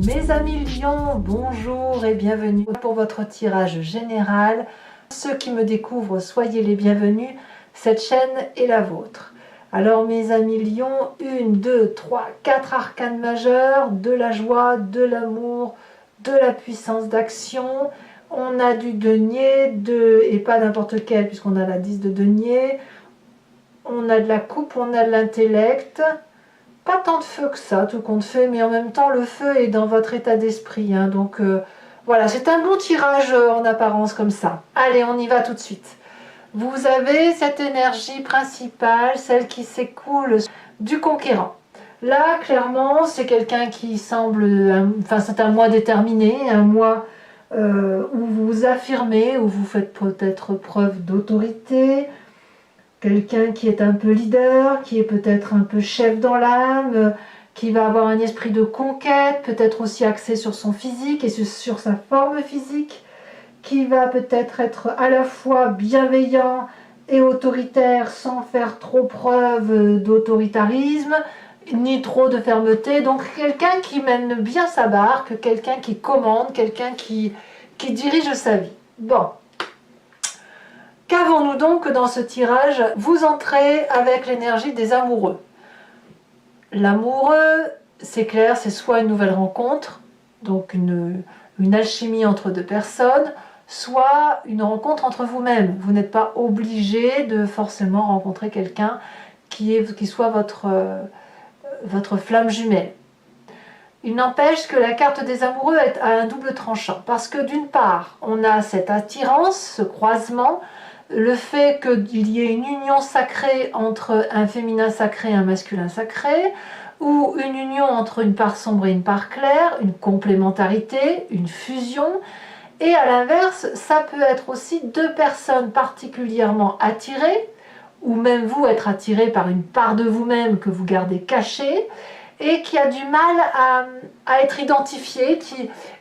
Mes amis lions, bonjour et bienvenue pour votre tirage général. Ceux qui me découvrent, soyez les bienvenus, cette chaîne est la vôtre. Alors mes amis lions, 1, 2, 3, 4 arcanes majeurs, de la joie, de l'amour, de la puissance d'action. On a du denier, et pas n'importe quel puisqu'on a la 10 de denier. On a de la coupe, on a de l'intellect. Pas tant de feu que ça, tout compte fait, mais en même temps, le feu est dans votre état d'esprit. Hein, donc voilà, c'est un bon tirage en apparence comme ça. Allez, on y va tout de suite. Vous avez cette énergie principale, celle qui s'écoule du conquérant. Là, clairement, c'est quelqu'un qui semble... Enfin, c'est un mois déterminé, un mois où vous vous affirmez, où vous faites peut-être preuve d'autorité. Quelqu'un qui est un peu leader, qui est peut-être un peu chef dans l'âme, qui va avoir un esprit de conquête, peut-être aussi axé sur son physique et sur sa forme physique, qui va peut-être être à la fois bienveillant et autoritaire sans faire trop preuve d'autoritarisme, ni trop de fermeté. Donc quelqu'un qui mène bien sa barque, quelqu'un qui commande, quelqu'un qui dirige sa vie. Bon. Qu'avons-nous donc dans ce tirage? Vous entrez avec l'énergie des amoureux. L'amoureux, c'est clair, c'est soit une nouvelle rencontre, donc une alchimie entre deux personnes, soit une rencontre entre vous-même. Vous n'êtes pas obligé de forcément rencontrer quelqu'un qui soit votre flamme jumelle. Il n'empêche que la carte des amoureux est à un double tranchant, parce que d'une part, on a cette attirance, ce croisement, le fait qu'il y ait une union sacrée entre un féminin sacré et un masculin sacré, ou une union entre une part sombre et une part claire, une complémentarité, une fusion, et à l'inverse, ça peut être aussi deux personnes particulièrement attirées, ou même vous être attiré par une part de vous-même que vous gardez cachée, et qui a du mal à être identifiée,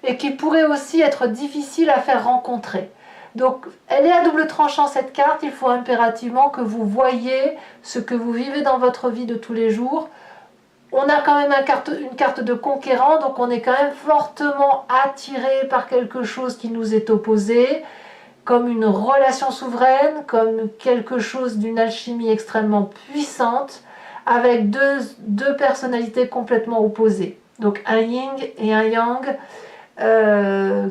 et qui pourrait aussi être difficile à faire rencontrer. Donc, elle est à double tranchant cette carte, il faut impérativement que vous voyez ce que vous vivez dans votre vie de tous les jours. On a quand même une carte de conquérant, donc on est quand même fortement attiré par quelque chose qui nous est opposé, comme une relation souveraine, comme quelque chose d'une alchimie extrêmement puissante, avec deux personnalités complètement opposées. Donc un yin et un yang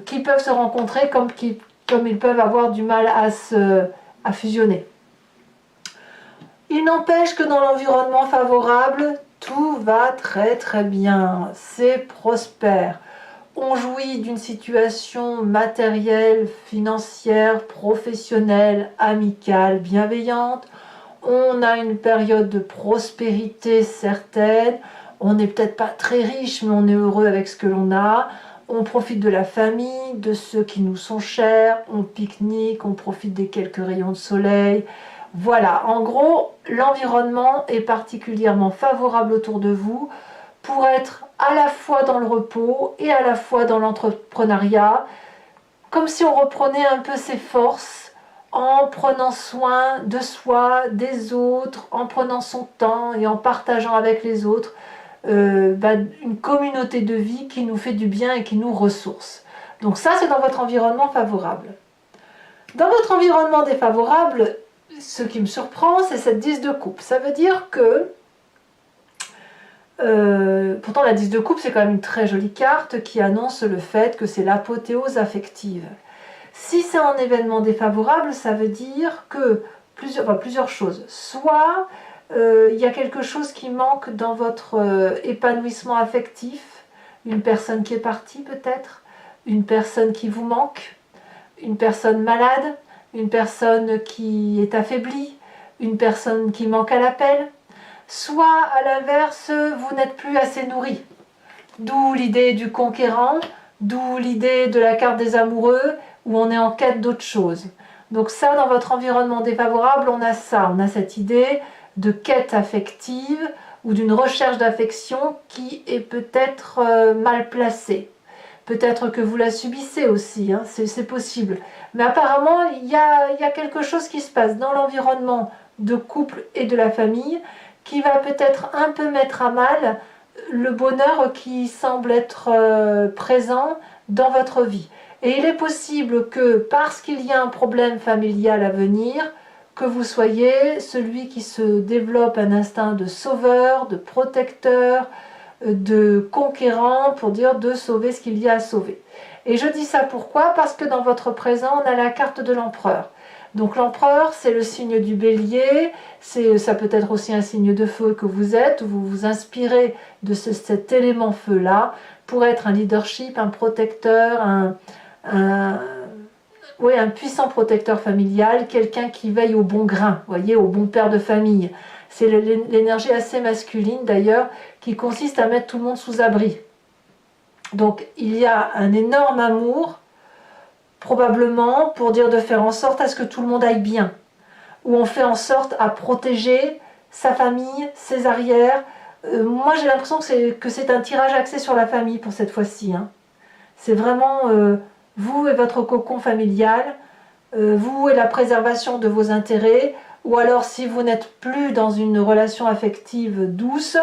qui peuvent se rencontrer comme ils peuvent avoir du mal à fusionner. Il n'empêche que dans l'environnement favorable, tout va très très bien, c'est prospère. On jouit d'une situation matérielle, financière, professionnelle, amicale, bienveillante. On a une période de prospérité certaine. On n'est peut-être pas très riche, mais on est heureux avec ce que l'on a. On profite de la famille, de ceux qui nous sont chers. On pique-nique, on profite des quelques rayons de soleil. Voilà, en gros, l'environnement est particulièrement favorable autour de vous pour être à la fois dans le repos et à la fois dans l'entrepreneuriat, comme si on reprenait un peu ses forces en prenant soin de soi, des autres, en prenant son temps et en partageant avec les autres une communauté de vie qui nous fait du bien et qui nous ressource. Donc ça, c'est dans votre environnement favorable. Dans votre environnement défavorable, ce qui me surprend, c'est cette 10 de coupe. Ça veut dire que, pourtant la 10 de coupe, c'est quand même une très jolie carte qui annonce le fait que c'est l'apothéose affective. Si c'est un événement défavorable, ça veut dire que plusieurs choses. Soit il y a quelque chose qui manque dans votre épanouissement affectif, une personne qui est partie peut-être, une personne qui vous manque, une personne malade, une personne qui est affaiblie, une personne qui manque à l'appel. Soit à l'inverse, vous n'êtes plus assez nourri. D'où l'idée du conquérant, d'où l'idée de la carte des amoureux, où on est en quête d'autre chose. Donc ça, dans votre environnement défavorable, on a ça, on a cette idée de quête affective ou d'une recherche d'affection qui est peut-être mal placée. Peut-être que vous la subissez aussi, hein, c'est possible. Mais apparemment, il y a quelque chose qui se passe dans l'environnement de couple et de la famille qui va peut-être un peu mettre à mal le bonheur qui semble être présent dans votre vie. Et il est possible que parce qu'il y a un problème familial à venir, que vous soyez celui qui se développe un instinct de sauveur, de protecteur, de conquérant, pour dire de sauver ce qu'il y a à sauver. Et je dis ça pourquoi? Parce que dans votre présent, on a la carte de l'empereur. Donc l'empereur, c'est le signe du bélier, ça peut être aussi un signe de feu que vous êtes, où vous vous inspirez de cet élément feu-là pour être un leadership, un protecteur, un puissant protecteur familial, quelqu'un qui veille au bon grain, voyez, au bon père de famille. C'est l'énergie assez masculine d'ailleurs, qui consiste à mettre tout le monde sous abri. Donc il y a un énorme amour, probablement pour dire de faire en sorte à ce que tout le monde aille bien, où on fait en sorte à protéger sa famille, ses arrières. Moi j'ai l'impression que c'est un tirage axé sur la famille pour cette fois-ci. Hein. C'est vraiment vous et votre cocon familial, vous et la préservation de vos intérêts, ou alors si vous n'êtes plus dans une relation affective douce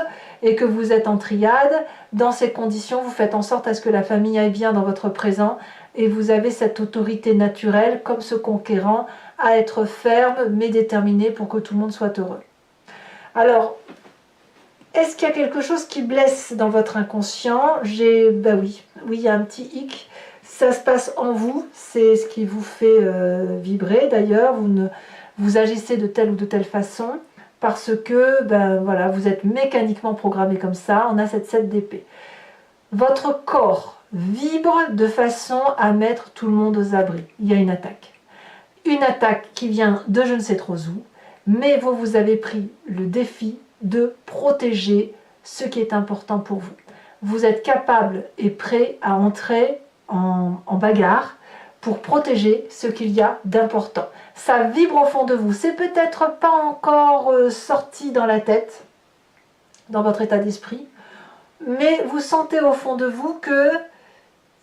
et que vous êtes en triade, dans ces conditions, vous faites en sorte à ce que la famille aille bien dans votre présent et vous avez cette autorité naturelle, comme ce conquérant, à être ferme mais déterminé pour que tout le monde soit heureux. Alors, est-ce qu'il y a quelque chose qui blesse dans votre inconscient? Ben oui, il y a un petit hic. Ça se passe en vous, c'est ce qui vous fait vibrer d'ailleurs. Vous agissez de telle ou de telle façon parce que voilà, vous êtes mécaniquement programmé comme ça. On a cette 7 d'épée. Votre corps vibre de façon à mettre tout le monde aux abris. Il y a une attaque. Une attaque qui vient de je ne sais trop où, mais vous avez pris le défi de protéger ce qui est important pour vous. Vous êtes capable et prêt à entrer en bagarre pour protéger ce qu'il y a d'important. Ça vibre au fond de vous. C'est peut-être pas encore sorti dans la tête, dans votre état d'esprit, mais vous sentez au fond de vous que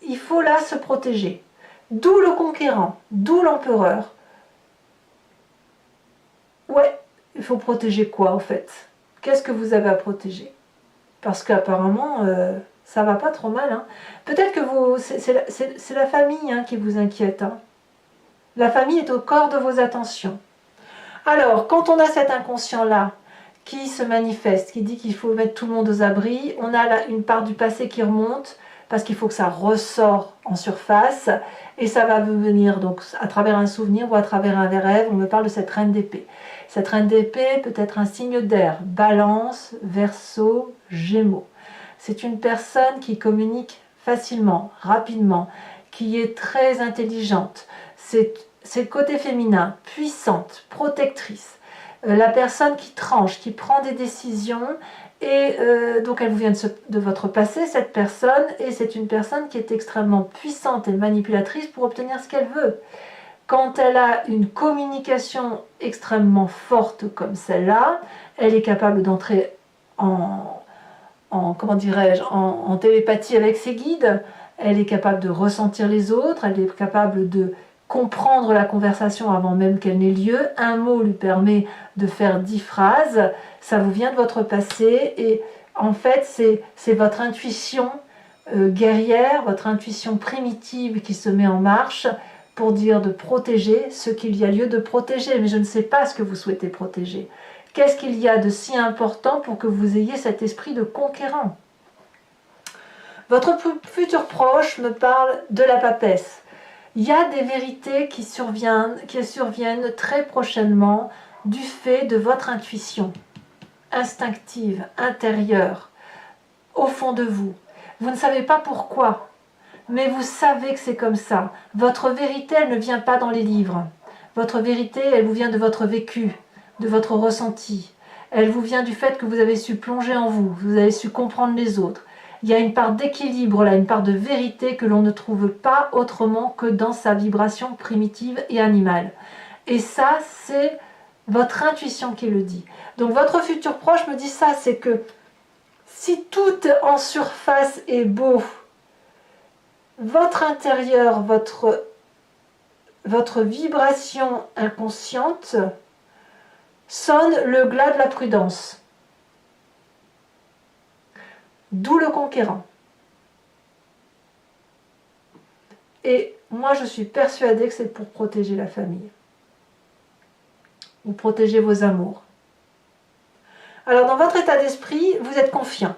il faut là se protéger. D'où le conquérant, d'où l'empereur. Ouais, il faut protéger quoi en fait? Qu'est-ce que vous avez à protéger? Parce qu'apparemment, ça va pas trop mal. Hein. Peut-être que c'est la famille qui vous inquiète. Hein. La famille est au corps de vos attentions. Alors, quand on a cet inconscient-là, qui se manifeste, qui dit qu'il faut mettre tout le monde aux abris, on a là une part du passé qui remonte, parce qu'il faut que ça ressort en surface, et ça va venir donc à travers un souvenir ou à travers un rêve. On me parle de cette reine d'épée. Cette reine d'épée peut être un signe d'air, Balance, Verseau, Gémeaux. C'est une personne qui communique facilement, rapidement, qui est très intelligente. C'est le côté féminin, puissante, protectrice. La personne qui tranche, qui prend des décisions, et donc elle vous vient de votre passé, cette personne, et c'est une personne qui est extrêmement puissante et manipulatrice pour obtenir ce qu'elle veut. Quand elle a une communication extrêmement forte comme celle-là, elle est capable d'entrer comment dirais-je, en télépathie avec ses guides, elle est capable de ressentir les autres, elle est capable de comprendre la conversation avant même qu'elle n'ait lieu. Un mot lui permet de faire 10 phrases, ça vous vient de votre passé, et en fait c'est votre intuition guerrière, votre intuition primitive qui se met en marche pour dire de protéger ce qu'il y a lieu de protéger. Mais je ne sais pas ce que vous souhaitez protéger. Qu'est-ce qu'il y a de si important pour que vous ayez cet esprit de conquérant? Votre futur proche me parle de la papesse. Il y a des vérités qui surviennent très prochainement du fait de votre intuition instinctive, intérieure, au fond de vous. Vous ne savez pas pourquoi, mais vous savez que c'est comme ça. Votre vérité, elle ne vient pas dans les livres. Votre vérité, elle vous vient de votre vécu, de votre ressenti. Elle vous vient du fait que vous avez su plonger en vous, vous avez su comprendre les autres. Il y a une part d'équilibre là, une part de vérité que l'on ne trouve pas autrement que dans sa vibration primitive et animale. Et ça, c'est votre intuition qui le dit. Donc votre futur proche me dit ça, c'est que si tout en surface est beau, votre intérieur, votre vibration inconsciente sonne le glas de la prudence. D'où le conquérant. Et moi, je suis persuadée que c'est pour protéger la famille. Ou protéger vos amours. Alors, dans votre état d'esprit, vous êtes confiant.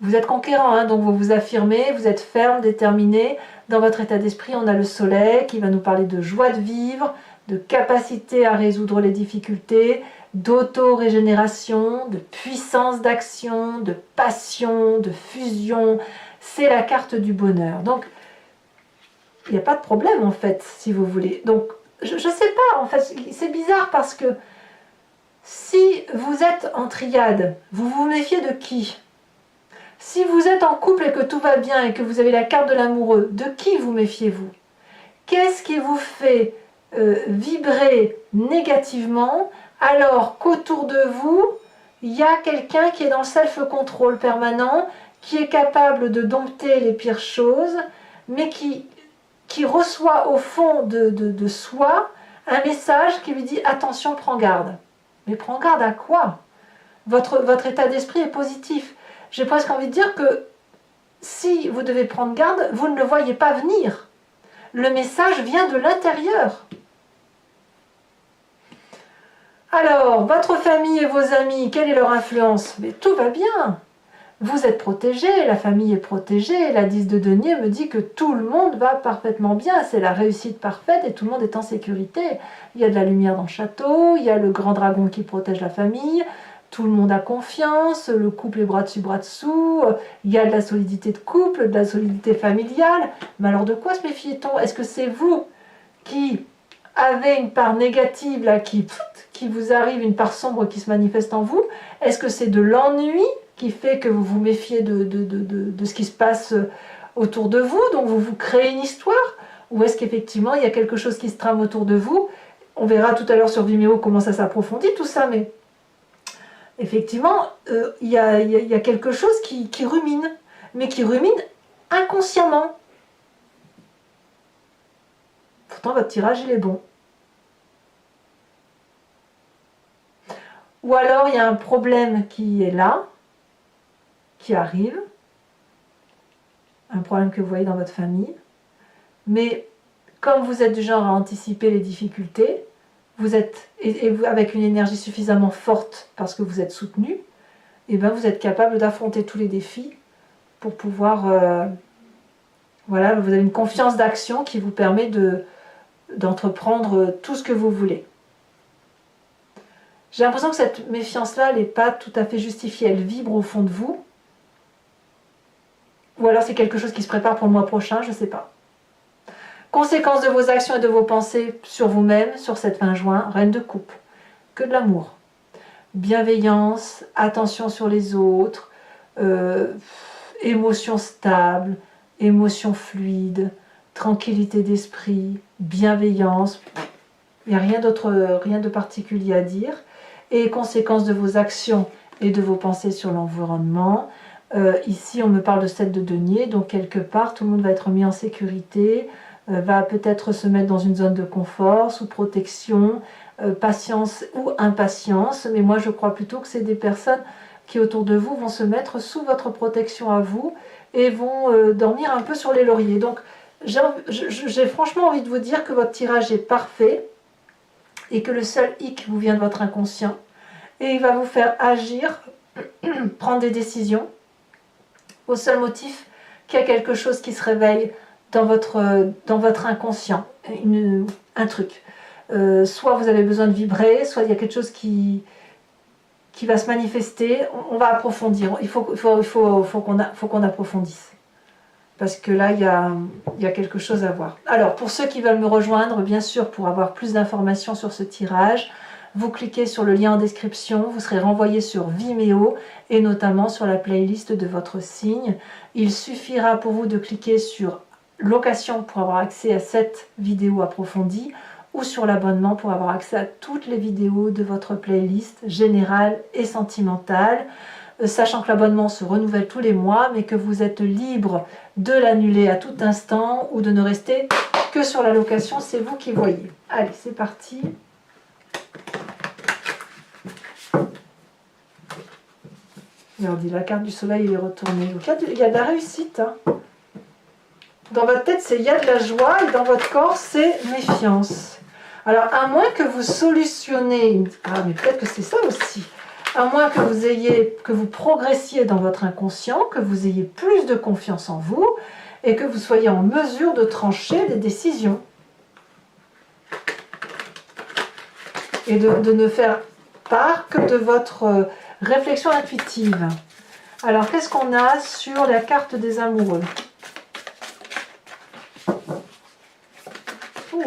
Vous êtes conquérant, hein, donc vous vous affirmez, vous êtes ferme, déterminé. Dans votre état d'esprit, on a le soleil qui va nous parler de joie de vivre, de capacité à résoudre les difficultés, d'auto-régénération, de puissance d'action, de passion, de fusion. C'est la carte du bonheur. Donc, il n'y a pas de problème en fait, si vous voulez. Donc, je ne sais pas, en fait, c'est bizarre parce que si vous êtes en triade, vous vous méfiez de qui? Si vous êtes en couple et que tout va bien et que vous avez la carte de l'amoureux, de qui vous méfiez-vous? Qu'est-ce qui vous fait vibrer négativement alors qu'autour de vous, il y a quelqu'un qui est dans le self-control permanent, qui est capable de dompter les pires choses, mais qui reçoit au fond de soi un message qui lui dit « Attention, prends garde ». Mais prends garde à quoi? Votre état d'esprit est positif. J'ai presque envie de dire que si vous devez prendre garde, vous ne le voyez pas venir. Le message vient de l'intérieur. Alors, votre famille et vos amis, quelle est leur influence? Mais tout va bien. Vous êtes protégé, la famille est protégée. La 10 de denier me dit que tout le monde va parfaitement bien. C'est la réussite parfaite et tout le monde est en sécurité. Il y a de la lumière dans le château, il y a le grand dragon qui protège la famille. Tout le monde a confiance, le couple est bras dessus, bras dessous, il y a de la solidité de couple, de la solidité familiale. Mais alors de quoi se méfie-t-on? Est-ce que c'est vous qui avez une part négative là, qui vous arrive, une part sombre qui se manifeste en vous? Est-ce que c'est de l'ennui qui fait que vous vous méfiez de ce qui se passe autour de vous, donc vous vous créez une histoire? Ou est-ce qu'effectivement il y a quelque chose qui se trame autour de vous? On verra tout à l'heure sur Vimeo comment ça s'approfondit tout ça, mais effectivement, il y a quelque chose qui rumine, mais qui rumine inconsciemment. Pourtant, votre tirage, il est bon. Ou alors, il y a un problème qui est là, qui arrive, un problème que vous voyez dans votre famille, mais comme vous êtes du genre à anticiper les difficultés, vous êtes, et avec une énergie suffisamment forte parce que vous êtes soutenu, et ben vous êtes capable d'affronter tous les défis pour pouvoir... voilà, vous avez une confiance d'action qui vous permet d'entreprendre tout ce que vous voulez. J'ai l'impression que cette méfiance-là, elle n'est pas tout à fait justifiée, elle vibre au fond de vous. Ou alors c'est quelque chose qui se prépare pour le mois prochain, je ne sais pas. Conséquences de vos actions et de vos pensées sur vous-même, sur cette fin juin, reine de coupe. Que de l'amour. Bienveillance, attention sur les autres, émotion stable, émotion fluide, tranquillité d'esprit, bienveillance. Il n'y a rien d'autre, rien de particulier à dire. Et conséquences de vos actions et de vos pensées sur l'environnement. Ici, on me parle de 7 de denier, donc quelque part, tout le monde va être mis en sécurité, va peut-être se mettre dans une zone de confort, sous protection, patience ou impatience. Mais moi, je crois plutôt que c'est des personnes qui, autour de vous, vont se mettre sous votre protection à vous et vont dormir un peu sur les lauriers. Donc, j'ai franchement envie de vous dire que votre tirage est parfait et que le seul hic vous vient de votre inconscient et il va vous faire agir, prendre des décisions au seul motif qu'il y a quelque chose qui se réveille dans votre inconscient, un truc. Soit vous avez besoin de vibrer, soit il y a quelque chose qui va se manifester. On va approfondir, il faut qu'on approfondisse. Parce que là, il y a quelque chose à voir. Alors, pour ceux qui veulent me rejoindre, bien sûr, pour avoir plus d'informations sur ce tirage, vous cliquez sur le lien en description, vous serez renvoyé sur Vimeo et notamment sur la playlist de votre signe. Il suffira pour vous de cliquer sur location pour avoir accès à cette vidéo approfondie ou sur l'abonnement pour avoir accès à toutes les vidéos de votre playlist générale et sentimentale. Sachant que l'abonnement se renouvelle tous les mois, mais que vous êtes libre de l'annuler à tout instant ou de ne rester que sur la location, c'est vous qui voyez. Allez, c'est parti. Regardez, la carte du soleil est retournée. Donc il y a de la réussite. Hein. Dans votre tête, c'est il y a de la joie et dans votre corps, c'est méfiance. Alors, à moins que vous solutionnez... Ah, mais peut-être que c'est ça aussi. À moins que vous progressiez dans votre inconscient, que vous ayez plus de confiance en vous et que vous soyez en mesure de trancher des décisions. Et de ne faire part que de votre réflexion intuitive. Alors, qu'est-ce qu'on a sur la carte des amoureux?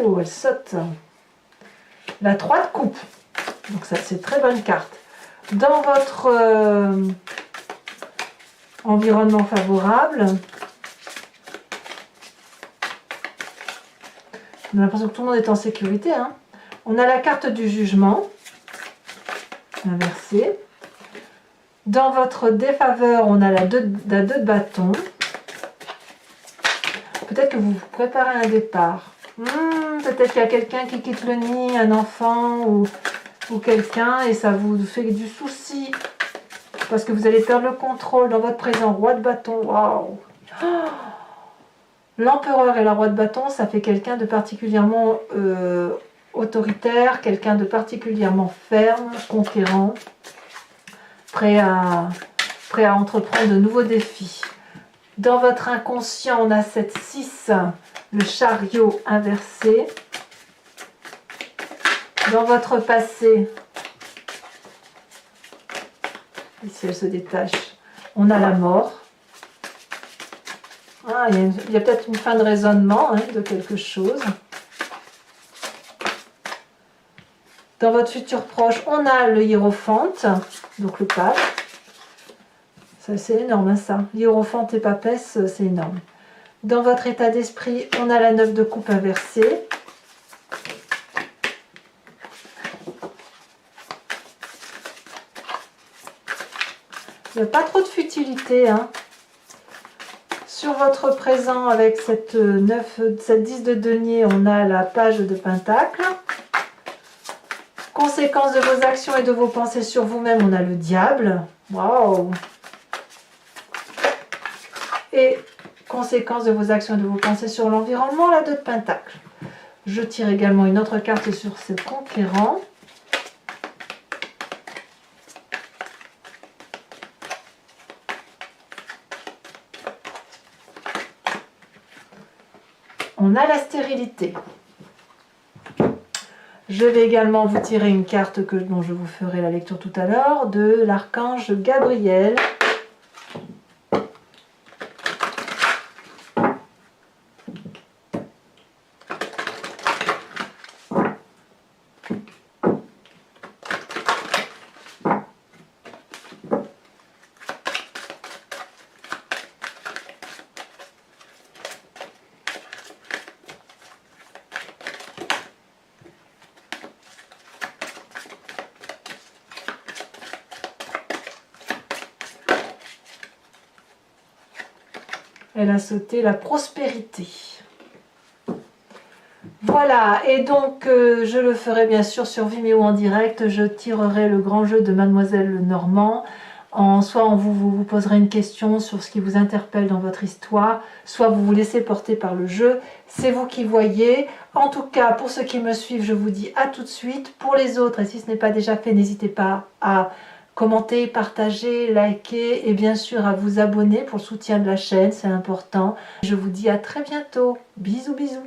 Oh, elle saute. La 3 de coupe. Donc ça, c'est très bonne carte. Dans votre environnement favorable, on a l'impression que tout le monde est en sécurité. Hein. On a la carte du jugement, inversée. Dans votre défaveur, on a la 2 de bâton. Peut-être que vous vous préparez un départ. Peut-être qu'il y a quelqu'un qui quitte le nid, un enfant ou quelqu'un, et ça vous fait du souci. Parce que vous allez perdre le contrôle dans votre présent. Roi de bâton, waouh! L'empereur et la roi de bâton, ça fait quelqu'un de particulièrement autoritaire, quelqu'un de particulièrement ferme, conquérant, prêt à entreprendre de nouveaux défis. Dans votre inconscient, on a cette 6, le chariot inversé. Dans votre passé, ici elle se détache, on a la mort. Ah, il y a peut-être une fin de raisonnement hein, de quelque chose. Dans votre futur proche, on a le hiérophante, donc le pape. Ça, c'est énorme, hein, ça. Hiérophante et papesse, c'est énorme. Dans votre état d'esprit, on a la 9 de coupe inversée. Il n'y a pas trop de futilité. Hein. Sur votre présent, avec cette 10 de denier, on a la page de pentacle. Conséquences de vos actions et de vos pensées sur vous-même, on a le diable. Waouh! Et conséquences de vos actions et de vos pensées sur l'environnement, la 2 de pentacle. Je tire également une autre carte sur ce conquérant. On a la stérilité. Je vais également vous tirer une carte dont je vous ferai la lecture tout à l'heure, de l'archange Gabriel. Elle a sauté la prospérité. Voilà, et donc je le ferai bien sûr sur Vimeo en direct. Je tirerai le grand jeu de Mademoiselle Normand. Soit vous poserez une question sur ce qui vous interpelle dans votre histoire, soit vous vous laissez porter par le jeu. C'est vous qui voyez. En tout cas, pour ceux qui me suivent, je vous dis à tout de suite. Pour les autres, et si ce n'est pas déjà fait, n'hésitez pas à commenter, partager, liker et bien sûr à vous abonner pour le soutien de la chaîne, c'est important. Je vous dis à très bientôt. Bisous, bisous.